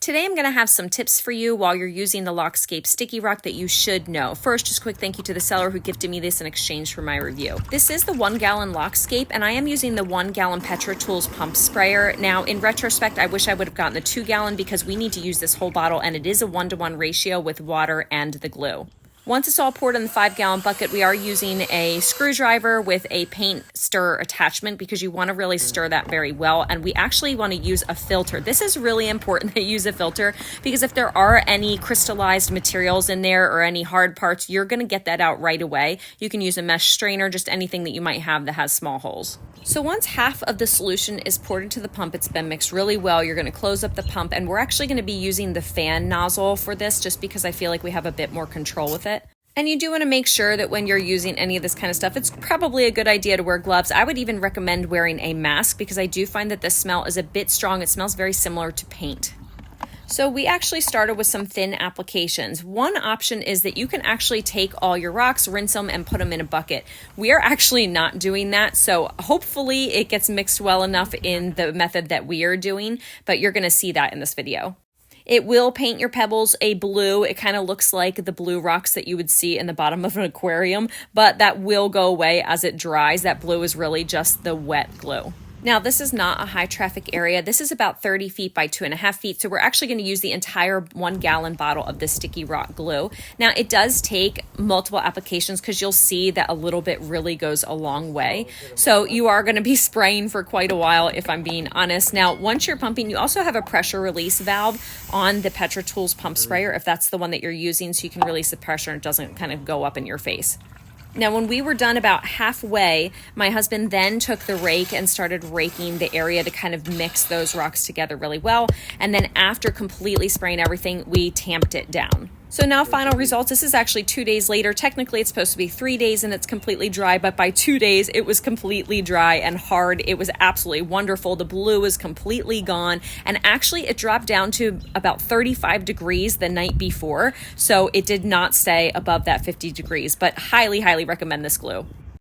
Today I'm going to have some tips for you while you're using the Lockscape Sticky Rock that you should know. First, just a quick thank you to the seller who gifted me this in exchange for my review. This is the 1 gallon Lockscape, and I am using the 1 gallon Petra Tools pump sprayer. Now, in retrospect, I wish I would have gotten the 2 gallon because we need to use this whole bottle, and it is a 1-to-1 ratio with water and the glue. Once it's all poured in the 5 gallon bucket, we are using a screwdriver with a paint stir attachment because you want to really stir that very well. And we actually want to use a filter. This is really important that you use a filter because if there are any crystallized materials in there or any hard parts, you're going to get that out right away. You can use a mesh strainer, just anything that you might have that has small holes. So once half of the solution is poured into the pump, it's been mixed really well, you're going to close up the pump, and we're actually going to be using the fan nozzle for this just because I feel like we have a bit more control with it. And you do want to make sure that when you're using any of this kind of stuff, it's probably a good idea to wear gloves. I would even recommend wearing a mask because I do find that the smell is a bit strong. It smells very similar to paint. So we actually started with some thin applications. One option is that you can actually take all your rocks, rinse them, and put them in a bucket. We are actually not doing that, so hopefully it gets mixed well enough in the method that we are doing, but you're gonna see that in this video. It will paint your pebbles a blue. It kind of looks like the blue rocks that you would see in the bottom of an aquarium, but that will go away as it dries. That blue is really just the wet glue. Now, this is not a high traffic area. This is about 30 feet by 2.5 feet. So we're actually going to use the entire 1 gallon bottle of this sticky rock glue. Now, it does take multiple applications because you'll see that a little bit really goes a long way. So you are going to be spraying for quite a while, if I'm being honest. Now, once you're pumping, you also have a pressure release valve on the Petra Tools pump sprayer, if that's the one that you're using, so you can release the pressure and it doesn't kind of go up in your face. Now, when we were done about halfway, my husband then took the rake and started raking the area to kind of mix those rocks together really well. And then after completely spraying everything, we tamped it down. So now final results, this is actually 2 days later. Technically it's supposed to be 3 days and it's completely dry, but by 2 days it was completely dry and hard. It was absolutely wonderful. The blue was completely gone, and actually it dropped down to about 35 degrees the night before. So it did not stay above that 50 degrees, but highly recommend this glue.